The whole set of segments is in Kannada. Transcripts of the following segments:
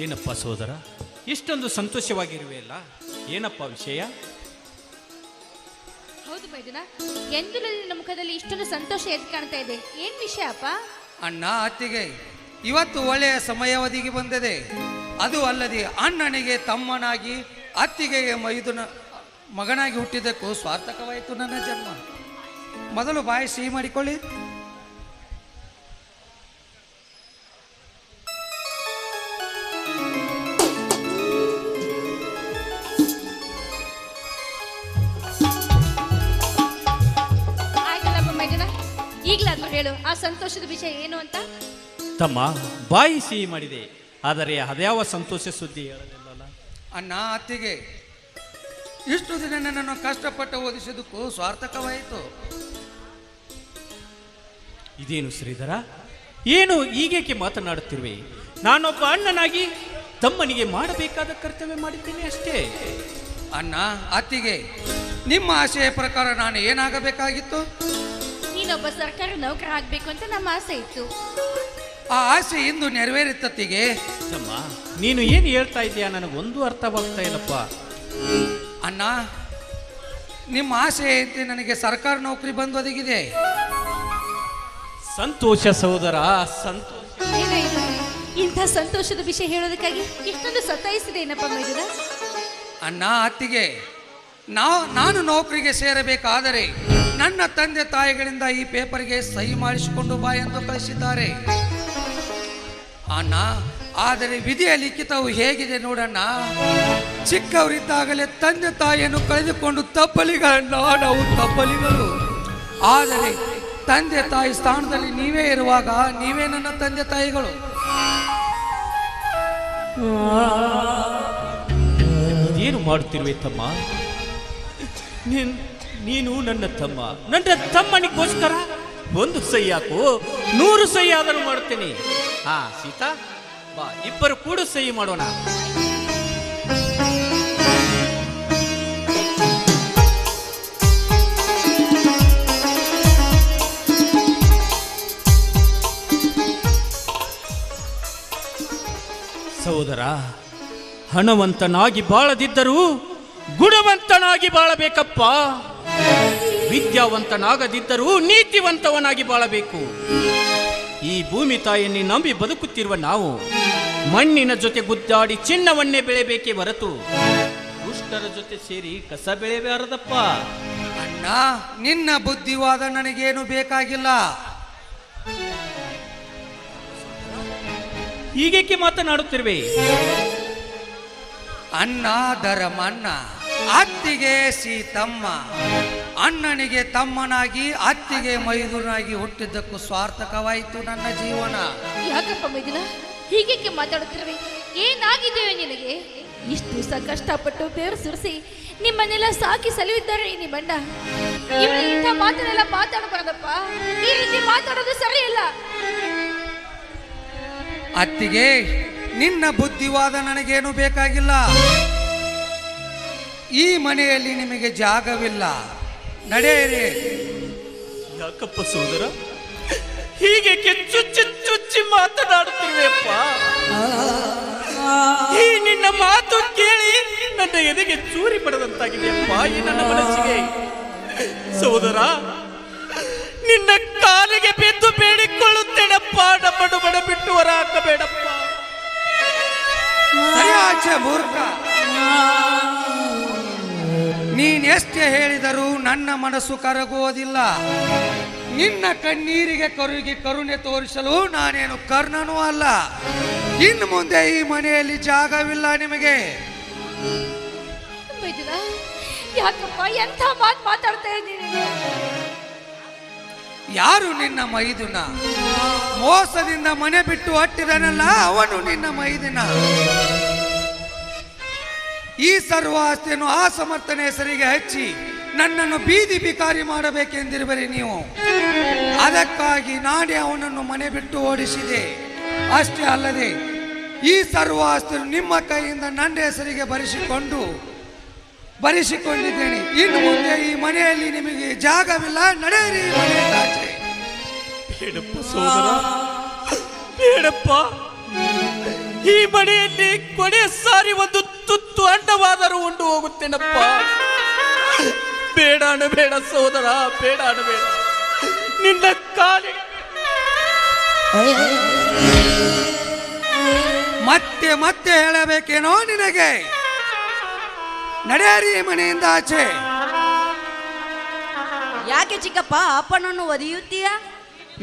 ಏನಪ್ಪ ಸೋದರ, ಇಷ್ಟೊಂದು ಸಂತೋಷವಾಗಿರುವೆಯಲ್ಲ, ಏನಪ್ಪ ವಿಷಯ? ಹೌದು ಮೈದುನ, ಎಂದೂ ನಿನ್ನ ಮುಖದಲ್ಲಿ ಇಷ್ಟೊಂದು ಸಂತೋಷ ಎದ್ದು ಕಾಣ್ತಾ ಇದೆ. ಏನ್ ವಿಷಯ ಅಪ್ಪ? ಅಣ್ಣ ಅತ್ತಿಗೆ ಇವತ್ತು ಒಳ್ಳೆಯ ಸಮಯಾವಧಿಗೆ ಬಂದಿದೆ. ಅದು ಅಲ್ಲದೆ ಅಣ್ಣನಿಗೆ ತಮ್ಮನಾಗಿ ಅತ್ತಿಗೆಗೆ ಮಗನಾಗಿ ಹುಟ್ಟಿದ್ದಕ್ಕೂ ಸಾರ್ಥಕವಾಯಿತು ನನ್ನ ಜನ್ಮ. ಮೊದಲು ಬಾಯಿ ಸಿಹಿ ಮಾಡಿಕೊಳ್ಳಿ. ಆಯ್ತಲ್ಲಪ್ಪ ಮೈದುನ, ಈಗಲಾದ್ರೂ ಹೇಳು ಆ ಸಂತೋಷದ ವಿಷಯ ಏನು ಅಂತ. ತಮ್ಮ, ಬಾಯಿ ಸಿಹಿ ಮಾಡಿದೆ, ಆದರೆ ಅದ್ಯಾವ ಸಂತೋಷ ಸುದ್ದಿ ಹೇಳಲಿಲ್ಲಲ್ಲ? ಅಣ್ಣ ಅತ್ತಿಗೆ ಇಷ್ಟು ದಿನ ನನ್ನನ್ನು ಕಷ್ಟಪಟ್ಟು ಓದಿಸಿದ್ದಕ್ಕೂ ಸಾರ್ಥಕವಾಯಿತು. ಇದೇನು ಶ್ರೀಧರ, ಏನು ಈಗೇಕೆ ಮಾತನಾಡುತ್ತಿರುವೆ? ನಾನೊಬ್ಬ ಅಣ್ಣನಾಗಿ ತಮ್ಮನಿಗೆ ಮಾಡಬೇಕಾದ ಕರ್ತವ್ಯ ಮಾಡಿದ್ದೇನೆ ಅಷ್ಟೇ. ಅಣ್ಣ ಅತ್ತಿಗೆ, ನಿಮ್ಮ ಆಶೆಯ ಪ್ರಕಾರ ನಾನು ಏನಾಗಬೇಕಾಗಿತ್ತು? ನೀನೊಬ್ಬ ಸರ್ಕಾರಿ ನೌಕರ ಆಗ್ಬೇಕು ಅಂತ ನಮ್ಮ ಆಸೆ ಇತ್ತು. ಆ ಆಸೆ ಇಂದು ನೆರವೇರುತ್ತತ್ತಿಗೆ. ತಮ್ಮ, ನೀನು ಏನು ಹೇಳ್ತಾ ಇದೀಯಾ? ನನಗೊಂದು ಅರ್ಥವಾಗ್ತಾ ಇಲ್ಲಪ್ಪ. ಅಣ್ಣ, ನಿಮ್ಮ ಆಸೆಯಂತೆ ನನಗೆ ಸರ್ಕಾರ ನೌಕರಿ ಬಂದು ಒದಗಿದೆ. ಸಂತೋಷ ಸಹೋದರ, ಸಂತೋಷ. ಏನು ಇದು? ಇಂಥ ಸಂತೋಷದ ವಿಷಯ ಹೇಳೋದಕ್ಕಾಗಿ ಇಷ್ಟೊಂದು ಸತಾಯಿಸಿದೆ ಏನಪ್ಪ ಮೈದುನ? ಅಣ್ಣ ಅತ್ತಿಗೆ, ನಾನು ನೌಕರಿಗೆ ಸೇರಬೇಕಾದರೆ ನನ್ನ ತಂದೆ ತಾಯಿಗಳಿಂದ ಈ ಪೇಪರ್ಗೆ ಸಹಿ ಮಾಡಿಸಿಕೊಂಡು ಬಾ ಎಂದು ಕಳಿಸಿದ್ದಾರೆ ಅಣ್ಣ. ಆದರೆ ವಿಧಿಯ ಲಿಖಿತವು ಹೇಗಿದೆ ನೋಡಣ್ಣ. ಚಿಕ್ಕವರಿದ್ದಾಗಲೇ ತಂದೆ ತಾಯಿಯನ್ನು ಕಳೆದುಕೊಂಡು ತಪ್ಪಲಿಗಳನ್ನ ನಾವು ತಪ್ಪಲಿಗಳು. ಆದರೆ ತಂದೆ ತಾಯಿ ಸ್ಥಾನದಲ್ಲಿ ನೀವೇ ಇರುವಾಗ ನೀವೇ ನನ್ನ ತಂದೆ ತಾಯಿಗಳು. ಏನು ಮಾಡುತ್ತಿರುವೆ ತಮ್ಮ? ನೀನು ನನ್ನ ತಮ್ಮ. ನನ್ನ ತಮ್ಮನಿಗೋಸ್ಕರ ಒಂದು ಸಹಿ ಹಾಕು, 100 ಸಹಿ ಆದರೂ ಮಾಡುತ್ತೇನೆ. ಹಾ ಸೀತಾ, ಬಾ, ಇಬ್ಬರು ಕೂಡ ಸಹಿ ಮಾಡೋಣ. ಸಹೋದರ, ಹಣವಂತನಾಗಿ ಬಾಳದಿದ್ದರೂ ಗುಣವಂತನಾಗಿ ಬಾಳಬೇಕಪ್ಪ. ವಿದ್ಯಾವಂತನಾಗದಿದ್ದರೂ ನೀತಿವಂತವನಾಗಿ ಬಾಳಬೇಕು. ಈ ಭೂಮಿ ತಾಯಿಯನ್ನೇ ನಂಬಿ ಬದುಕುತ್ತಿರುವ ನಾವು ಮಣ್ಣಿನ ಜೊತೆ ಗುದ್ದಾಡಿ ಚಿನ್ನವನ್ನೇ ಬೆಳೆಬೇಕೇ ಹೊರತು ದುಷ್ಟರ ಜೊತೆ ಸೇರಿ ಕಸ ಬೆಳೆಯಬಾರದಪ್ಪ. ಅಣ್ಣ, ನಿನ್ನ ಬುದ್ಧಿವಾದ ನನಗೇನು ಬೇಕಾಗಿಲ್ಲ. ಹೀಗೇಕೆ ಮಾತನಾಡುತ್ತಿರುವೆ? ಅಣ್ಣ ಧರ್ಮಣ್ಣ, ಅತ್ತಿಗೆ ಸೀತಮ್ಮ. ಅಣ್ಣನಿಗೆ ತಮ್ಮನಾಗಿ ಅತ್ತಿಗೆ ಮೈದುನಾಗಿ ಹುಟ್ಟಿದ್ದಕ್ಕೂ ಸಾರ್ಥಕವಾಯಿತು ನನ್ನ ಜೀವನ. ಯಾಕಪ್ಪ ಮೈದುನ ಹೀಗೇಕೆ ಮಾತಾಡುತ್ತಿರುವೆ? ಏನಾಗಿದ್ದೇವೆ ನಿನಗೆ? ಇಷ್ಟು ದಿವಸ ಕಷ್ಟಪಟ್ಟು ಬೇರು ಸುರಿಸಿ ನಿಮ್ಮನ್ನೆಲ್ಲ ಸಾಕಿ ಸಲುವಿದ್ದಾರೆ ನಿಮ್ಮಣ್ಣ. ಇಂಥ ಮಾತನ್ನೆಲ್ಲ ಮಾತಾಡಬಾರ್ದಪ್ಪ. ಈ ರೀತಿ ಮಾತಾಡೋದು ಸರಿಯಲ್ಲ. ಅತ್ತಿಗೆ, ನಿನ್ನ ಬುದ್ಧಿವಾದ ನನಗೇನು ಬೇಕಾಗಿಲ್ಲ. ಈ ಮನೆಯಲ್ಲಿ ನಿಮಗೆ ಜಾಗವಿಲ್ಲ, ನಡೆಯಿರಿ. ಯಾಕಪ್ಪ ಸೋದರ ಹೀಗೆ ಚುಚ್ಚಿ ಚುಚ್ಚಿ ಮಾತನಾಡುತ್ತಿರುವೆಯಪ್ಪ? ಈ ನಿನ್ನ ಮಾತು ಕೇಳಿ ನನ್ನ ಎದೆಗೆ ಚೂರಿ ಪಡೆದಂತಾಗಿದೆಯಪ್ಪ ಈ ನನ್ನ ಮನಸ್ಸಿಗೆ. ಸೋದರ, ನಿನ್ನ ಕಾಲಿಗೆ ಬಿದ್ದು ಬೇಡಿಕೊಳ್ಳುತ್ತೇನಪ್ಪ, ನಮ್ಮನ್ನು ಬಡ ಬಿಟ್ಟು ಹೊರ ಹಾಕಬೇಡಪ್ಪ. ಸರಿಯಾಚೆ ಮೂರ್ಖ, ನೀನೆಷ್ಟೇ ಹೇಳಿದರೂ ನನ್ನ ಮನಸ್ಸು ಕರಗುವುದಿಲ್ಲ. ನಿನ್ನ ಕಣ್ಣೀರಿಗೆ ಕರುಣೆ ತೋರಿಸಲು ನಾನೇನು ಕರ್ಣನೂ ಅಲ್ಲ. ಇನ್ನು ಮುಂದೆ ಈ ಮನೆಯಲ್ಲಿ ಜಾಗವಿಲ್ಲ ನಿಮಗೆ. ಯಾಕಪ್ಪ ಎಂಥ ಮಾತು ಮಾತಾಡ್ತಾ ಇದ್ದೀನಿ? ಯಾರು ನಿನ್ನ ಮೈದುನ? ಮೋಸದಿಂದ ಮನೆ ಬಿಟ್ಟು ಅಟ್ಟಿದನಲ್ಲ, ಅವನು ನಿನ್ನ ಮೈದುನ. ಈ ಸರ್ವ ಆಸ್ತಿಯನ್ನು ಆ ಸಮರ್ಥನ ಹೆಸರಿಗೆ ಹಚ್ಚಿ ನನ್ನನ್ನು ಬೀದಿ ಬಿಕಾರಿ ಮಾಡಬೇಕೆಂದಿರುವರಿ ನೀವು. ಅದಕ್ಕಾಗಿ ನಾನೇ ಅವನನ್ನು ಮನೆ ಬಿಟ್ಟು ಓಡಿಸಿದೆ. ಅಷ್ಟೇ ಅಲ್ಲದೆ ಈ ಸರ್ವ ಆಸ್ತಿಯನ್ನು ನಿಮ್ಮ ಕೈಯಿಂದ ನನ್ನ ಹೆಸರಿಗೆ ಬರೆಸಿಕೊಂಡಿದ್ದೇನೆ. ಇನ್ನು ಮುಂದೆ ಈ ಮನೆಯಲ್ಲಿ ನಿಮಗೆ ಜಾಗವಿಲ್ಲ, ನಡೆಯಿರಿ ಮನೆಯಾಚೆ. ಬೇಡಪ್ಪ ಸೋದರ, ಬೇಡಪ್ಪ. ಈ ಮನೆಯಲ್ಲಿ ಕೊನೆ ಸಾರಿ ಒಂದು ತುತ್ತು ಅಂಡವಾದರೂ ಉಂಡು ಹೋಗುತ್ತೇನಪ್ಪ. ಬೇಡ ಅಣಬೇಡ ಸೋದರ, ಬೇಡ ಅಣಬೇಡ. ನಿನ್ನ ಕಾಲಿಗೆ ಮತ್ತೆ ಮತ್ತೆ ಹೇಳಬೇಕೇನೋ ನಿನಗೆ? ನಡೆಯರಿ ಮನೆಯಿಂದ ಆಚೆ. ಯಾಕೆ ಚಿಕ್ಕಪ್ಪ ಅಪ್ಪನನ್ನು ಒದಿಯುತ್ತೀಯ?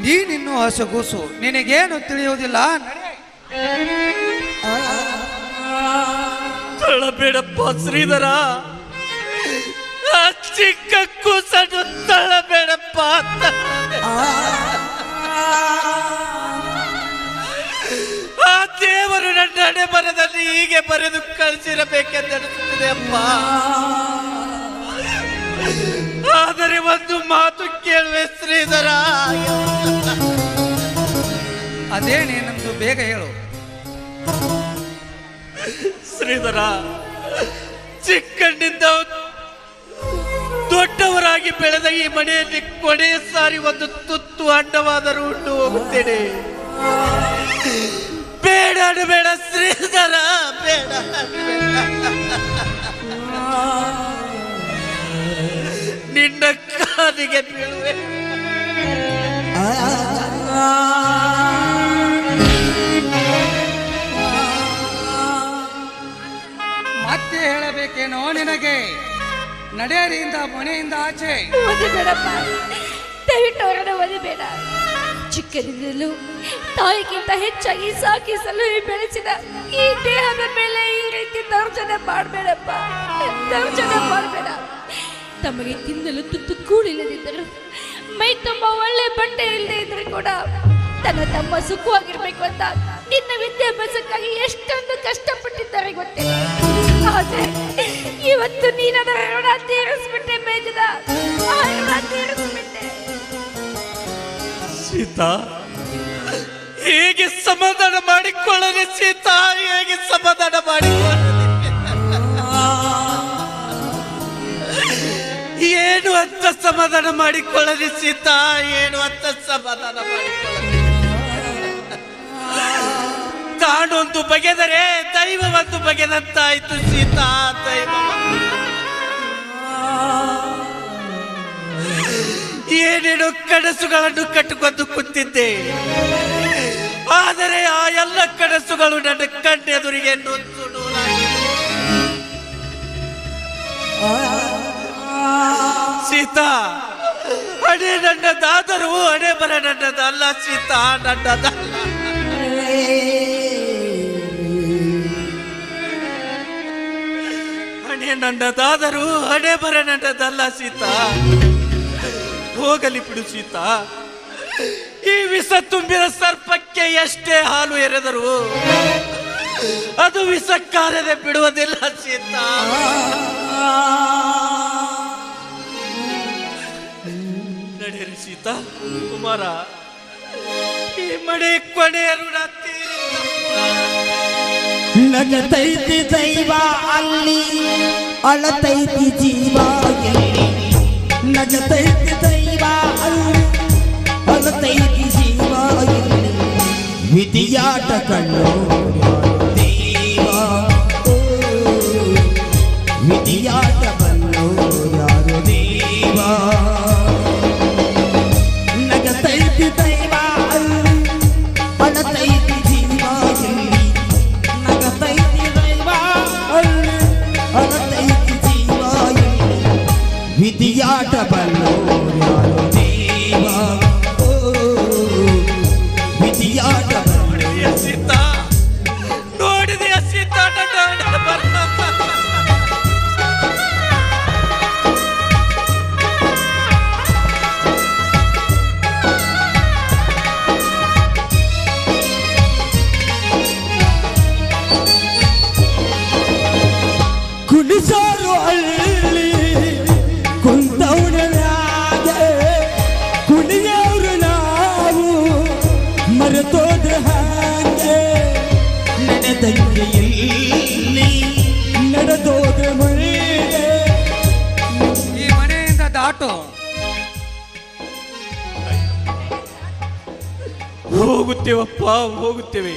ನೀನಿನ್ನೂ ಹಸಗೂಸು, ನಿನಗೇನು ತಿಳಿಯುವುದಿಲ್ಲ. ತಳ್ಳಬೇಡಪ್ಪ ಶ್ರೀಧರ, ಆ ಚಿಕ್ಕ ಕೂಸನ್ನು ತಳ್ಳಬೇಡಪ್ಪ. ಆ ದೇವರು ನನ್ನ ಹಣೆ ಬರದಲ್ಲಿ ಹೀಗೆ ಬರೆದು ಕಳಿಸಿರಬೇಕೆಂದು ಅನಿಸುತ್ತದೆ ಅಪ್ಪ. ಆದರೆ ಒಂದು ಮಾತು ಕೇಳುವೆ ಶ್ರೀಧರ. ಅದೇನೇನೆಂದು ಬೇಗ ಹೇಳು. ಶ್ರೀಧರ, ಚಿಕ್ಕಂಡಿಂದ ದೊಡ್ಡವರಾಗಿ ಬೆಳೆದ ಈ ಮನೆಯಲ್ಲಿ ಕೊನೆಯ ಸಾರಿ ಒಂದು ತುತ್ತು ಅಂಡವಾದರೂ ಉಂಡು ಹೋಗುತ್ತೇನೆ. ಬೇಡ ಬೇಡ ಶ್ರೀಧರ, ಬೇಡ. ನಿನ್ನ ಕಾಲಿಗೆ ಬೀಳುವೆ. ಮತ್ತೆ ಹೇಳಬೇಕೇನೋ ನಿನಗೆ? ನಡೆಯರಿಯಿಂದ ಮನೆಯಿಂದ ಆಚೆ. ಓದಿಬೇಡಪ್ಪ, ದಯವಿಟ್ಟು ಅವರನ್ನು ಓದಿಬೇಡ. ಚಿಕ್ಕದಿಂದಲೂ ತಾಯಿಗಿಂತ ಹೆಚ್ಚಾಗಿ ಸಾಕಿ ಸಲುಹಿ ಬೆಳೆಸಿದ ಈ ದೇಹದ ಮೇಲೆ ಈ ರೀತಿ ದೌರ್ಜನ್ಯ ಮಾಡಬೇಡಪ್ಪ, ದೌರ್ಜನ್ಯ ಮಾಡಬೇಡ. ತಮಗೆ ತಿನ್ನಲು ತುತ್ತು ಕೂಡಿಲ್ಲದಿದ್ದರು, ಮೈ ತುಂಬ ಒಳ್ಳೆ ಬಟ್ಟೆ ಇಲ್ಲದೆ ಇದ್ರೆ ಕೂಡ ತನ್ನ ತಮ್ಮ ಸುಖವಾಗಿರ್ಬೇಕು ಅಂತ ನಿನ್ನ ವಿದ್ಯಾಭ್ಯಾಸಕ್ಕಾಗಿ ಎಷ್ಟೊಂದು ಕಷ್ಟಪಟ್ಟಿದ್ದಾರೆ ಗೊತ್ತಿಲ್ಲ. ಆದ್ರೆ ಇವತ್ತು ನೀನದರ ಋಣ ತೀರಿಸ್ಬಿಟ್ಟೆ, ಮೇಜದ ಆ ಋಣ ತೀರಿಸ್ಬಿಟ್ಟೆ. ಸೀತಾ, ಹೇಗೆ ಸಮಾಧಾನ ಮಾಡಿಕೊಳ್ಳದೆ ಸೀತಾ, ಹೇಗೆ ಸಮಾಧಾನ ಮಾಡಿಕೊಳ್ಳದೆ? ಏನು ಅಂತ ಸಮಾಧಾನ ಮಾಡಿಕೊಳ್ಳದೆ ಸೀತಾ, ಏನು ಅಂತ ಸಮಾಧಾನ ಮಾಡಿಕೊಳ್ಳದೆ? ತಾನೊಂದು ಬಗೆದರೆ ದೈವ ಒಂದು ಬಗೆದಂತಾಯ್ತು ಸೀತಾ, ದೈವ. ಏನೇನು ಕನಸುಗಳನ್ನು ಕಟ್ಟಿಕೊಂಡು ಕೂತಿದ್ದೆ, ಆದರೆ ಆ ಎಲ್ಲ ಕನಸುಗಳು ನನ್ನ ಕಣ್ಣೆದುರಿಗೆ ನುಚ್ಚು ನೂರಾಗಿವೆ. ಸೀತಾ, ಹಣೆ ನನ್ನದಾದರೂ ಹಣೆ ಬರ ನನ್ನದಲ್ಲ ಸೀತಾ, ನನ್ನದಲ್ಲ. ಹಣೆ ನನ್ನದಾದರೂ ಹಣೆ ಬರ ನನ್ನದಲ್ಲ ಸೀತಾ. ಹೋಗಲಿ ಬಿಡು ಸೀತಾ. ಈ ವಿಷ ತುಂಬಿದ ಸರ್ಪಕ್ಕೆ ಎಷ್ಟೇ ಹಾಲು ಎರೆದರೂ ಅದು ವಿಷಕ್ಕಾರದೆ ಬಿಡುವುದಿಲ್ಲ ಸೀತಾ. ನಡೆಯಿರಿ ಸೀತಾ. ಕುಮಾರ, ಈ ಮಳೆ ಕೊನೆಯ ಋಣ ನಗತೈತಿ ದೈವ ಅಲ್ಲಿ, ಅಳತೈತಿ ಜೀವ ಎಲ್ಲಿ. ನಗತೈತಿ ದೈವ ಅಲ್ಲಿ, ಅಳತೈತಿ ಜೀವ ಎಲ್ಲಿ. ವಿಧಿಯಾಟ ಕಣ್ಣು ದೇವ, ವಿಧಿಯಾಟ ಕಣ್ಣು ಯಾರು ದೇವ. ನಗತೈತಿ ದೈವ ಅಲ್ಲಿ, ಅಳತೈತಿ ಜೀವ ಎಲ್ಲಿ. ನಗತೈತಿ ದೈವ ಅಲ್ಲಿ, ಅಳತೈತಿ ಜೀವ ಎಲ್ಲಿ. ವಿಧಿಯಾಟ ಬಲ್ಲೋ ಯಾರು ದೇವ, ವಿಧಿಯಾಟ ಬಲ್ಲೋ. ಸೀತಾ, ನೋಡಿದೆಯ ಸೀತಾ ನನ್ನ ಬರ್ತ. ಕುಣಿಸೋರು ಹಳ್ಳಿ ಕುಂತವನ ಮ್ಯಾಗೆ, ಕುಣಿಯೋರು ನಾವು ಮರೆತೋದ ಹಾಗೆ. ನಡೆದಂಗೆ ಎಲ್ಲಿ ನಡೆದೋದ ಮಳೆ. ಈ ಮನೆಯಿಂದ ದಾಟು. ಹೋಗುತ್ತೇವಪ್ಪ, ಹೋಗುತ್ತೇವೆ.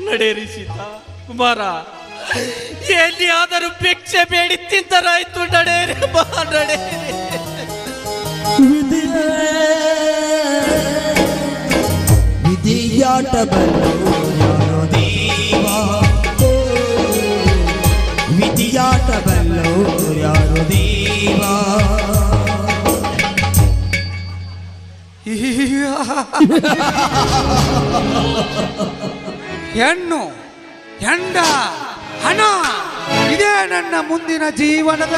ನಡೆಯಿರಿ ಸೀತಾ ಕುಮಾರ, ಎಲ್ಲಿಯಾದರೂ ಭಿಕ್ಷೆ ಬೇಡಿ ತಿಂತರಾಯ್ತು. ನಡೆಯಿರಿ ಬಾ, ನಡೆಯಿರಿ. ವಿಧಿಯಾಟ ಬಲ್ಲೋ ದೇವ, ವಿಧಿಯಾಟ ಬಲ್ಲೋ ಯಾರು ದೇವ. ಹೆಣ್ಣು, ಹೆಂಡ, ಹಣ, ಇದೇ ನನ್ನ ಮುಂದಿನ ಜೀವನದ